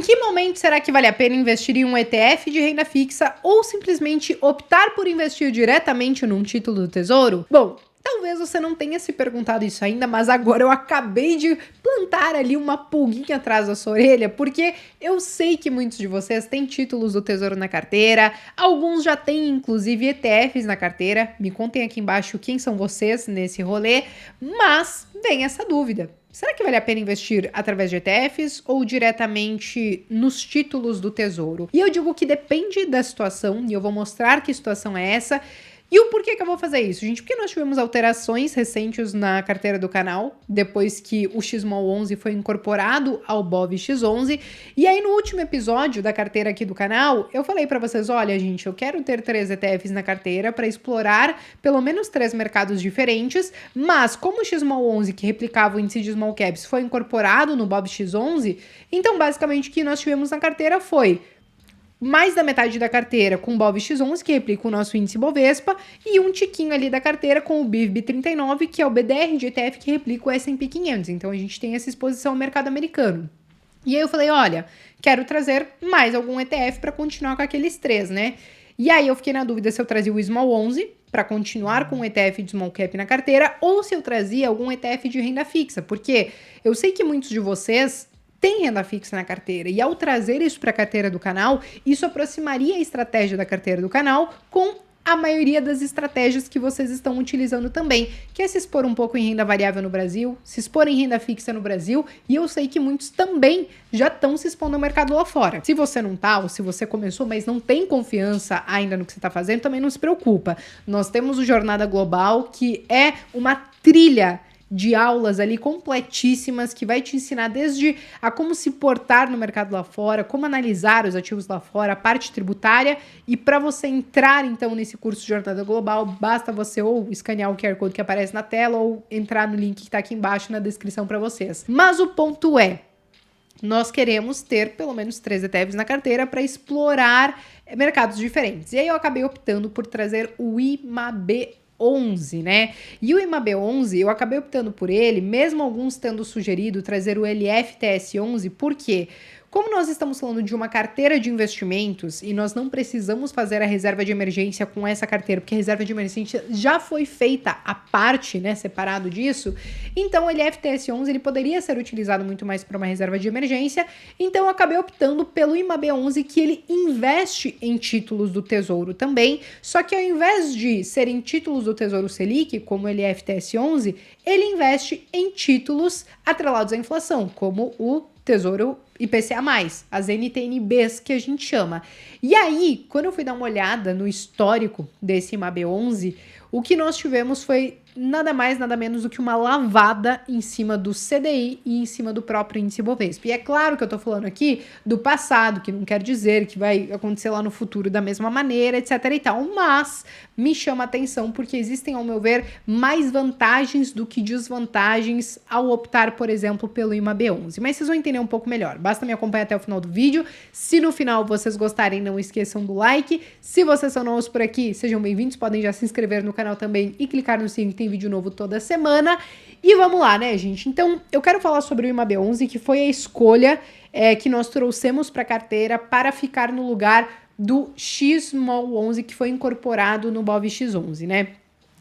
que momento será que vale a pena investir em um ETF de renda fixa ou simplesmente optar por investir diretamente num título do Tesouro? Bom, talvez você não tenha se perguntado isso ainda, mas agora eu acabei de plantar ali uma pulguinha atrás da sua orelha, porque eu sei que muitos de vocês têm títulos do Tesouro na carteira, alguns já têm inclusive ETFs na carteira. Me contem aqui embaixo quem são vocês nesse rolê, mas vem essa dúvida. Será que vale a pena investir através de ETFs ou diretamente nos títulos do Tesouro? E eu digo que depende da situação, e eu vou mostrar que situação é essa. E o porquê que eu vou fazer isso, gente? Porque nós tivemos alterações recentes na carteira do canal, depois que o XMOL11 foi incorporado ao BOVX11. E aí, no último episódio da carteira aqui do canal, eu falei pra vocês, olha, gente, eu quero ter 3 ETFs na carteira para explorar pelo menos 3 mercados diferentes, mas como o XMOL11, que replicava o índice de Small Caps, foi incorporado no BOVX11, então, basicamente, o que nós tivemos na carteira foi mais da metade da carteira com o BOVX11, que replica o nosso índice Bovespa, e um tiquinho ali da carteira com o BIVB39, que é o BDR de ETF que replica o S&P 500. Então a gente tem essa exposição ao mercado americano. E aí eu falei, olha, quero trazer mais algum ETF para continuar com aqueles 3, né? E aí eu fiquei na dúvida se eu trazia o Small 11 para continuar com o ETF de Small Cap na carteira, ou se eu trazia algum ETF de renda fixa, porque eu sei que muitos de vocês tem renda fixa na carteira, e ao trazer isso para a carteira do canal, isso aproximaria a estratégia da carteira do canal com a maioria das estratégias que vocês estão utilizando também, que é se expor um pouco em renda variável no Brasil, se expor em renda fixa no Brasil, e eu sei que muitos também já estão se expondo ao mercado lá fora. Se você não tá, ou se você começou, mas não tem confiança ainda no que você está fazendo, também não se preocupa. Nós temos o Jornada Global, que é uma trilha de aulas ali completíssimas que vai te ensinar desde a como se portar no mercado lá fora, como analisar os ativos lá fora, a parte tributária, e para você entrar então nesse curso de Jornada Global, basta você ou escanear o QR Code que aparece na tela ou entrar no link que está aqui embaixo na descrição para vocês. Mas o ponto é, nós queremos ter pelo menos 3 ETFs na carteira para explorar mercados diferentes. E aí eu acabei optando por trazer o IMAB 11, né? E o IMAB11, eu acabei optando por ele, mesmo alguns tendo sugerido trazer o LFTS11, por quê? Como nós estamos falando de uma carteira de investimentos e nós não precisamos fazer a reserva de emergência com essa carteira, porque a reserva de emergência já foi feita à parte, né, separado disso, então o LFTS11 ele poderia ser utilizado muito mais para uma reserva de emergência, então eu acabei optando pelo IMAB11, que ele investe em títulos do Tesouro também, só que ao invés de ser em títulos do Tesouro Selic, como o LFTS11, ele investe em títulos atrelados à inflação, como o Tesouro IPCA+, as NTNBs que a gente chama. E aí, quando eu fui dar uma olhada no histórico desse IMAB11, o que nós tivemos foi nada mais, nada menos do que uma lavada em cima do CDI e em cima do próprio índice Bovespa. E é claro que eu tô falando aqui do passado, que não quer dizer que vai acontecer lá no futuro da mesma maneira, etc e tal, mas me chama a atenção porque existem, ao meu ver, mais vantagens do que desvantagens ao optar, por exemplo, pelo IMAB11. Mas vocês vão entender um pouco melhor. Basta me acompanhar até o final do vídeo. Se no final vocês gostarem, não esqueçam do like. Se vocês são novos por aqui, sejam bem-vindos. Podem já se inscrever no canal também e clicar no sininho que tem vídeo novo toda semana. E vamos lá, né, gente? Então, eu quero falar sobre o IMAB11, que foi a escolha que nós trouxemos para a carteira para ficar no lugar do XMOL11, que foi incorporado no BOVX11, né?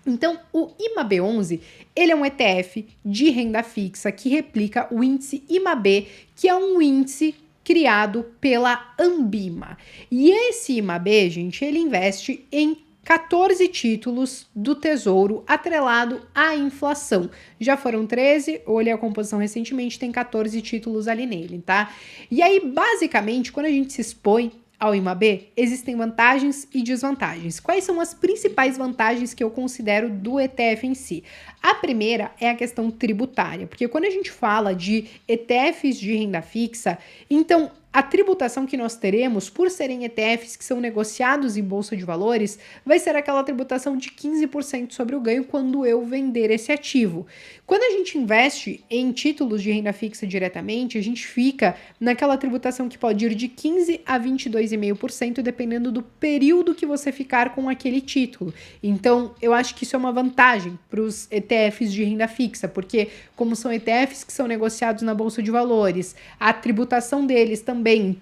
Então, o IMAB11, ele é um ETF de renda fixa que replica o índice IMAB, que é um índice criado pela Ambima. E esse IMAB, gente, ele investe em 14 títulos do Tesouro atrelado à inflação. Já foram 13, eu olhei a composição recentemente, tem 14 títulos ali nele, tá? E aí, basicamente, quando a gente se expõe ao IMAB, existem vantagens e desvantagens. Quais são as principais vantagens que eu considero do ETF em si? A primeira é a questão tributária, porque quando a gente fala de ETFs de renda fixa, então a tributação que nós teremos, por serem ETFs que são negociados em bolsa de valores, vai ser aquela tributação de 15% sobre o ganho quando eu vender esse ativo. Quando a gente investe em títulos de renda fixa diretamente, a gente fica naquela tributação que pode ir de 15% a 22,5%, dependendo do período que você ficar com aquele título. Então, eu acho que isso é uma vantagem para os ETFs de renda fixa, porque como são ETFs que são negociados na bolsa de valores, a tributação deles também também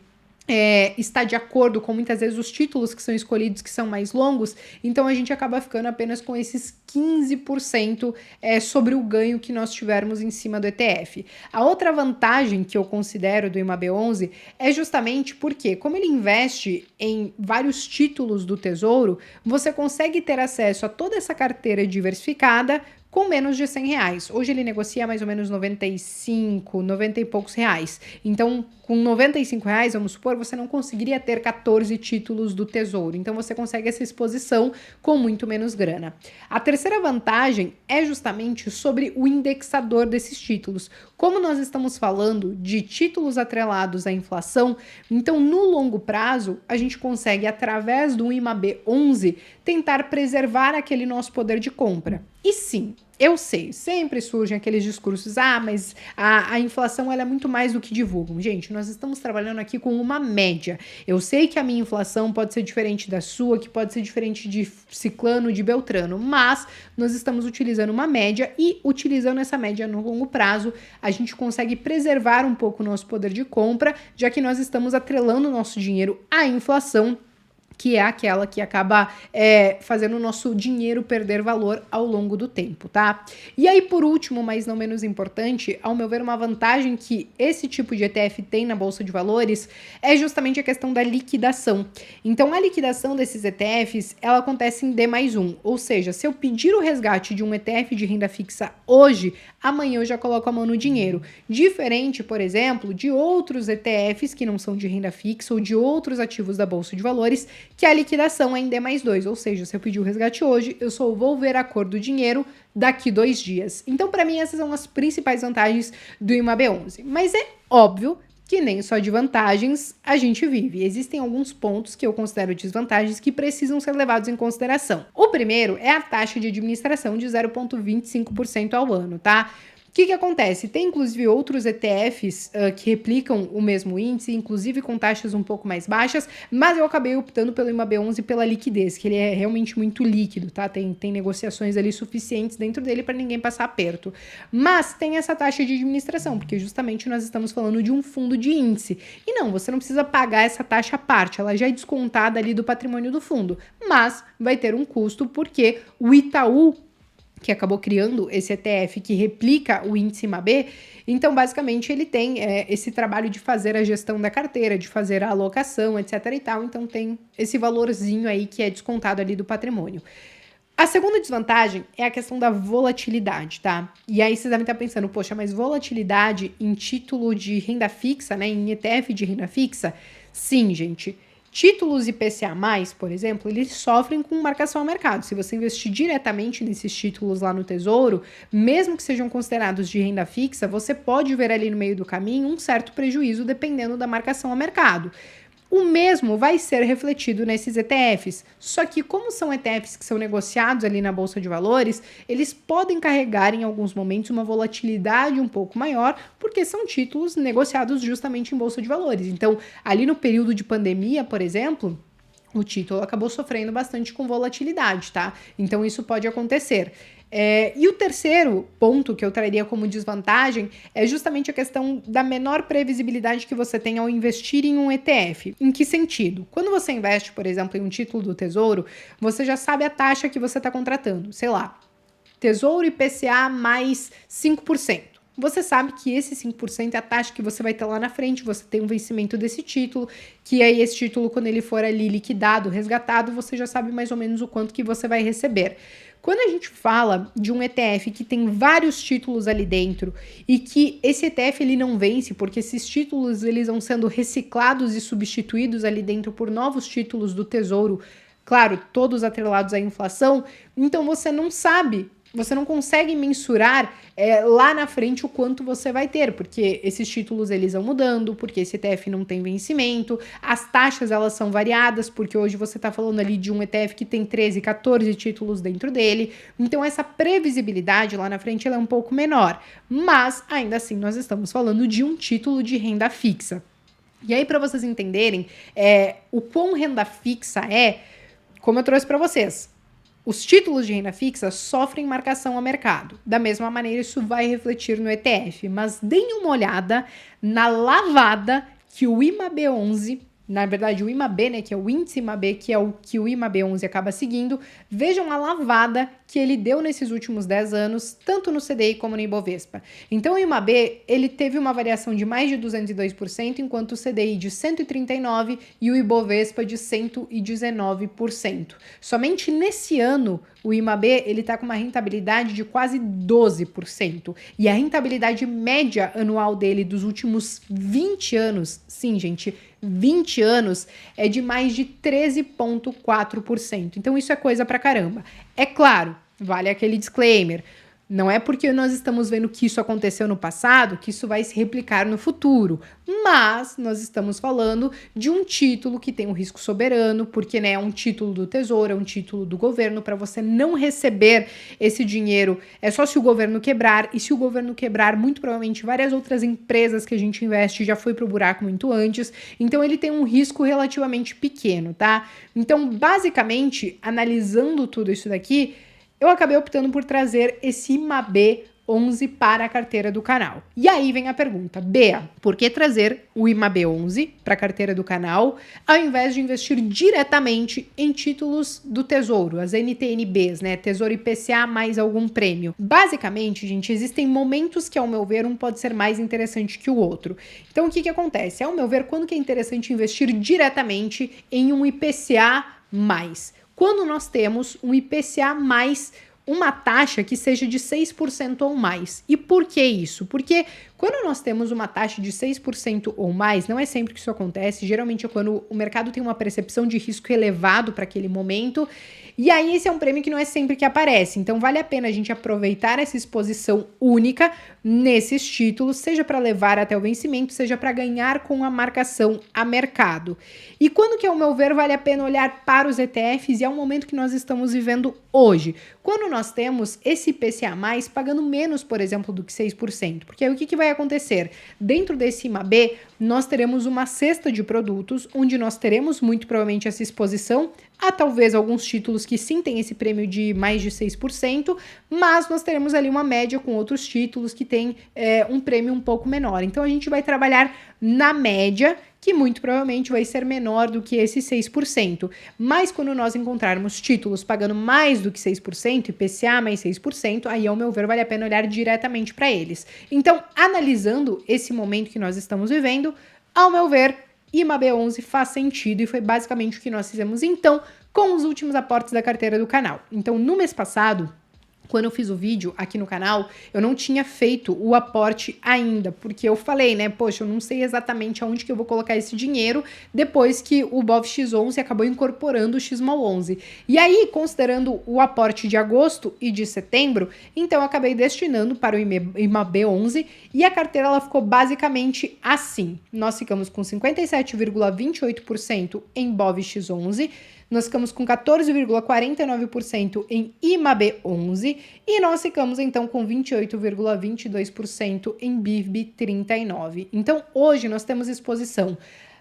está de acordo com muitas vezes os títulos que são escolhidos, que são mais longos, então a gente acaba ficando apenas com esses 15% sobre o ganho que nós tivermos em cima do ETF. A outra vantagem que eu considero do IMAB11 é justamente porque, como ele investe em vários títulos do Tesouro, você consegue ter acesso a toda essa carteira diversificada com menos de R$100. Hoje ele negocia mais ou menos 95, 90 e poucos reais. Então, com R$95, vamos supor, você não conseguiria ter 14 títulos do Tesouro. Então, você consegue essa exposição com muito menos grana. A terceira vantagem é justamente sobre o indexador desses títulos. Como nós estamos falando de títulos atrelados à inflação, então, no longo prazo, a gente consegue, através do IMAB11, tentar preservar aquele nosso poder de compra. E sim, eu sei, sempre surgem aqueles discursos, mas a inflação ela é muito mais do que divulgam. Gente, nós estamos trabalhando aqui com uma média. Eu sei que a minha inflação pode ser diferente da sua, que pode ser diferente de ciclano, de beltrano, mas nós estamos utilizando uma média e utilizando essa média no longo prazo, a gente consegue preservar um pouco o nosso poder de compra, já que nós estamos atrelando o nosso dinheiro à inflação, que é aquela que acaba fazendo o nosso dinheiro perder valor ao longo do tempo, tá? E aí, por último, mas não menos importante, ao meu ver, uma vantagem que esse tipo de ETF tem na Bolsa de Valores é justamente a questão da liquidação. Então, a liquidação desses ETFs, ela acontece em D+1, ou seja, se eu pedir o resgate de um ETF de renda fixa hoje, amanhã eu já coloco a mão no dinheiro. Diferente, por exemplo, de outros ETFs que não são de renda fixa ou de outros ativos da Bolsa de Valores, que a liquidação é em D+2, ou seja, se eu pedir o resgate hoje, eu só vou ver a cor do dinheiro daqui 2 dias. Então, para mim, essas são as principais vantagens do IMAB11. Mas é óbvio que nem só de vantagens a gente vive. Existem alguns pontos que eu considero desvantagens que precisam ser levados em consideração. O primeiro é a taxa de administração de 0,25% ao ano, tá? O que acontece? Tem, inclusive, outros ETFs que replicam o mesmo índice, inclusive com taxas um pouco mais baixas, mas eu acabei optando pelo IMAB11 pela liquidez, que ele é realmente muito líquido, tá? Tem negociações ali suficientes dentro dele para ninguém passar aperto. Mas tem essa taxa de administração, porque justamente nós estamos falando de um fundo de índice. E não, você não precisa pagar essa taxa à parte, ela já é descontada ali do patrimônio do fundo, mas vai ter um custo porque o Itaú, que acabou criando esse ETF que replica o índice IMAB, então basicamente ele tem esse trabalho de fazer a gestão da carteira, de fazer a alocação, etc e tal, então tem esse valorzinho aí que é descontado ali do patrimônio. A segunda desvantagem é a questão da volatilidade, tá? E aí vocês devem estar pensando, poxa, mas volatilidade em título de renda fixa, né, em ETF de renda fixa? Sim, gente. Títulos IPCA+, por exemplo, eles sofrem com marcação ao mercado. Se você investir diretamente nesses títulos lá no Tesouro, mesmo que sejam considerados de renda fixa, você pode ver ali no meio do caminho um certo prejuízo dependendo da marcação ao mercado. O mesmo vai ser refletido nesses ETFs, só que como são ETFs que são negociados ali na Bolsa de Valores, eles podem carregar em alguns momentos uma volatilidade um pouco maior, porque são títulos negociados justamente em Bolsa de Valores. Então, ali no período de pandemia, por exemplo, o título acabou sofrendo bastante com volatilidade, tá? Então, isso pode acontecer. E o terceiro ponto que eu traria como desvantagem é justamente a questão da menor previsibilidade que você tem ao investir em um ETF. Em que sentido? Quando você investe, por exemplo, em um título do Tesouro, você já sabe a taxa que você está contratando. Sei lá, Tesouro IPCA mais 5%. Você sabe que esse 5% é a taxa que você vai ter lá na frente, você tem um vencimento desse título, que aí esse título, quando ele for ali liquidado, resgatado, você já sabe mais ou menos o quanto que você vai receber. Quando a gente fala de um ETF que tem vários títulos ali dentro e que esse ETF ele não vence porque esses títulos eles vão sendo reciclados e substituídos ali dentro por novos títulos do Tesouro, claro, todos atrelados à inflação, então você não sabe, você não consegue mensurar lá na frente o quanto você vai ter, porque esses títulos eles vão mudando, porque esse ETF não tem vencimento, as taxas elas são variadas, porque hoje você está falando ali de um ETF que tem 13, 14 títulos dentro dele, então essa previsibilidade lá na frente ela é um pouco menor, mas ainda assim nós estamos falando de um título de renda fixa. E aí para vocês entenderem o quão renda fixa como eu trouxe para vocês, os títulos de renda fixa sofrem marcação ao mercado. Da mesma maneira, isso vai refletir no ETF. Mas deem uma olhada na lavada que o IMAB11, na verdade o IMAB, né, que é o índice IMAB, que é o que o IMAB11 acaba seguindo, vejam a lavada que ele deu nesses últimos 10 anos, tanto no CDI como no Ibovespa. Então o IMAB, ele teve uma variação de mais de 202%, enquanto o CDI de 139% e o Ibovespa de 119%. Somente nesse ano, o IMAB, ele tá com uma rentabilidade de quase 12%. E a rentabilidade média anual dele dos últimos 20 anos, sim, gente, 20 anos, é de mais de 13,4%. Então isso é coisa pra caramba. É claro, vale aquele disclaimer. Não é porque nós estamos vendo que isso aconteceu no passado que isso vai se replicar no futuro, mas nós estamos falando de um título que tem um risco soberano, porque, né, é um título do Tesouro, é um título do governo. Para você não receber esse dinheiro é só se o governo quebrar, e se o governo quebrar, muito provavelmente várias outras empresas que a gente investe já foi pro buraco muito antes, então ele tem um risco relativamente pequeno, tá? Então, basicamente, analisando tudo isso daqui, eu acabei optando por trazer esse IMAB11 para a carteira do canal. E aí vem a pergunta, Bea, por que trazer o IMAB11 para a carteira do canal, ao invés de investir diretamente em títulos do Tesouro, as NTNBs, né, Tesouro IPCA mais algum prêmio? Basicamente, gente, existem momentos que, ao meu ver, um pode ser mais interessante que o outro. Então, o que acontece? Ao meu ver, quando que é interessante investir diretamente em um IPCA mais? Quando nós temos um IPCA mais uma taxa que seja de 6% ou mais. E por que isso? Porque quando nós temos uma taxa de 6% ou mais, não é sempre que isso acontece, geralmente é quando o mercado tem uma percepção de risco elevado para aquele momento, e aí esse é um prêmio que não é sempre que aparece. Então vale a pena a gente aproveitar essa exposição única nesses títulos, seja para levar até o vencimento, seja para ganhar com a marcação a mercado. E quando que, ao meu ver, vale a pena olhar para os ETFs, e é o momento que nós estamos vivendo hoje. Quando nós temos esse IPCA+, pagando menos, por exemplo, do que 6%. Porque aí o que vai acontecer? Dentro desse IMAB, nós teremos uma cesta de produtos, onde nós teremos muito provavelmente essa exposição a talvez alguns títulos que sim têm esse prêmio de mais de 6%, mas nós teremos ali uma média com outros títulos que têm um prêmio um pouco menor. Então a gente vai trabalhar na média, que muito provavelmente vai ser menor do que esse 6%. Mas quando nós encontrarmos títulos pagando mais do que 6%, IPCA mais 6%, aí, ao meu ver, vale a pena olhar diretamente para eles. Então, analisando esse momento que nós estamos vivendo, ao meu ver, IMAB11 faz sentido, e foi basicamente o que nós fizemos, então, com os últimos aportes da carteira do canal. Então, no mês passado, quando eu fiz o vídeo aqui no canal, eu não tinha feito o aporte ainda, porque eu falei, né, poxa, eu não sei exatamente aonde que eu vou colocar esse dinheiro depois que o BOVX11 acabou incorporando o XMOL11. E aí, considerando o aporte de agosto e de setembro, então eu acabei destinando para o IMAB11, e a carteira ela ficou basicamente assim. Nós ficamos com 57,28% em BOVX11, nós ficamos com 14,49% em IMAB11 e nós ficamos então com 28,22% em BIVB39. Então hoje nós temos exposição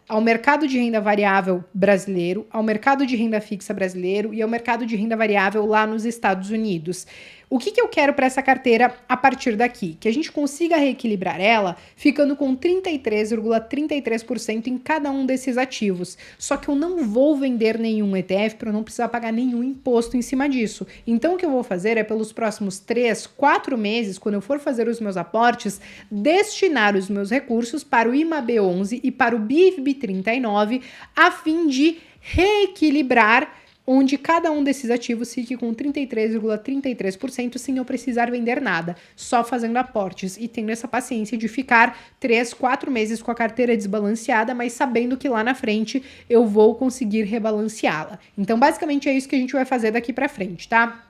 ao mercado de renda variável brasileiro, ao mercado de renda fixa brasileiro e ao mercado de renda variável lá nos Estados Unidos. O que eu quero para essa carteira a partir daqui? Que a gente consiga reequilibrar ela ficando com 33,33% em cada um desses ativos. Só que eu não vou vender nenhum ETF para eu não precisar pagar nenhum imposto em cima disso. Então o que eu vou fazer é, pelos próximos 3, 4 meses, quando eu for fazer os meus aportes, destinar os meus recursos para o IMAB11 e para o BIVB39 a fim de reequilibrar, onde cada um desses ativos fique com 33,33% sem eu precisar vender nada, só fazendo aportes e tendo essa paciência de ficar 3, 4 meses com a carteira desbalanceada, mas sabendo que lá na frente eu vou conseguir rebalanceá-la. Então, basicamente é isso que a gente vai fazer daqui para frente, tá?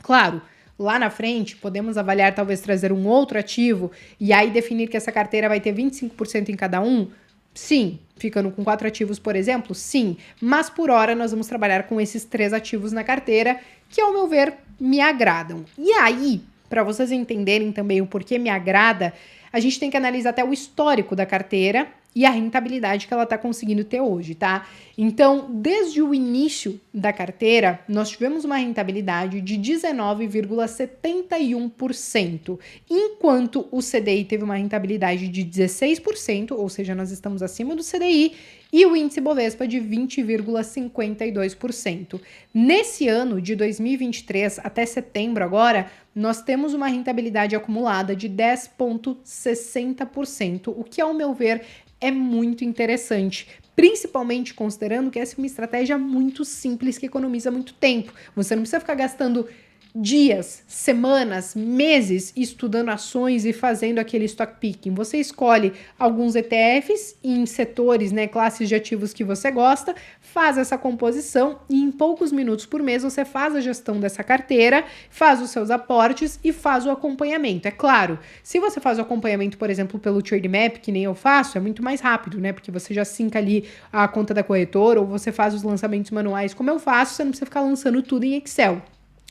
Claro, lá na frente, podemos avaliar talvez trazer um outro ativo e aí definir que essa carteira vai ter 25% em cada um? Sim. Ficando com 4 ativos, por exemplo? Sim. Mas por hora nós vamos trabalhar com esses 3 ativos na carteira, que ao meu ver me agradam. E aí, para vocês entenderem também o porquê me agrada, a gente tem que analisar até o histórico da carteira e a rentabilidade que ela está conseguindo ter hoje, tá? Então, desde o início da carteira, nós tivemos uma rentabilidade de 19,71%, enquanto o CDI teve uma rentabilidade de 16%, ou seja, nós estamos acima do CDI, e o índice Bovespa de 20,52%. Nesse ano de 2023 até setembro agora, nós temos uma rentabilidade acumulada de 10,60%, o que, ao meu ver, é muito interessante, principalmente considerando que essa é uma estratégia muito simples que economiza muito tempo. Você não precisa ficar gastando dias, semanas, meses estudando ações e fazendo aquele stock picking. Você escolhe alguns ETFs em setores, né, classes de ativos que você gosta, faz essa composição e em poucos minutos por mês você faz a gestão dessa carteira, faz os seus aportes e faz o acompanhamento. É claro, se você faz o acompanhamento, por exemplo, pelo Trademap, que nem eu faço, é muito mais rápido, né, porque você já sinca ali a conta da corretora ou você faz os lançamentos manuais como eu faço, você não precisa ficar lançando tudo em Excel.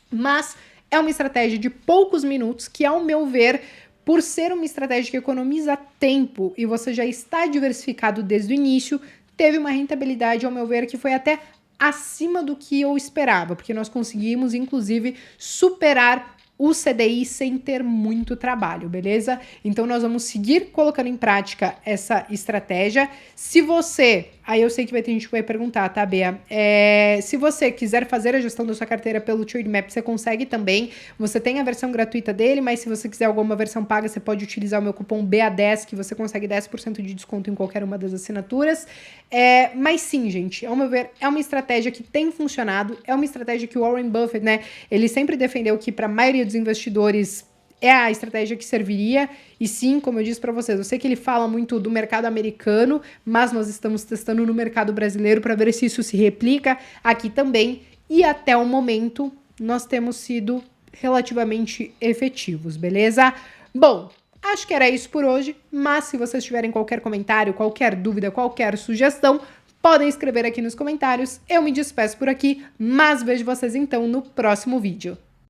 Mas é uma estratégia de poucos minutos que, ao meu ver, por ser uma estratégia que economiza tempo e você já está diversificado desde o início, teve uma rentabilidade, ao meu ver, que foi até acima do que eu esperava, porque nós conseguimos, inclusive, superar o CDI sem ter muito trabalho, beleza? Então nós vamos seguir colocando em prática essa estratégia. Se você, aí eu sei que vai ter gente que vai perguntar, tá, Bea? Se você quiser fazer a gestão da sua carteira pelo Trademap, você consegue também. Você tem a versão gratuita dele, mas se você quiser alguma versão paga, você pode utilizar o meu cupom BA10, que você consegue 10% de desconto em qualquer uma das assinaturas. Mas sim, gente, ao meu ver, é uma estratégia que tem funcionado, é uma estratégia que o Warren Buffett, né, ele sempre defendeu que para a maioria dos investidores é a estratégia que serviria, e sim, como eu disse para vocês, eu sei que ele fala muito do mercado americano, mas nós estamos testando no mercado brasileiro para ver se isso se replica aqui também, e até o momento nós temos sido relativamente efetivos, beleza? Bom, acho que era isso por hoje, mas se vocês tiverem qualquer comentário, qualquer dúvida, qualquer sugestão, podem escrever aqui nos comentários. Eu me despeço por aqui, mas vejo vocês então no próximo vídeo.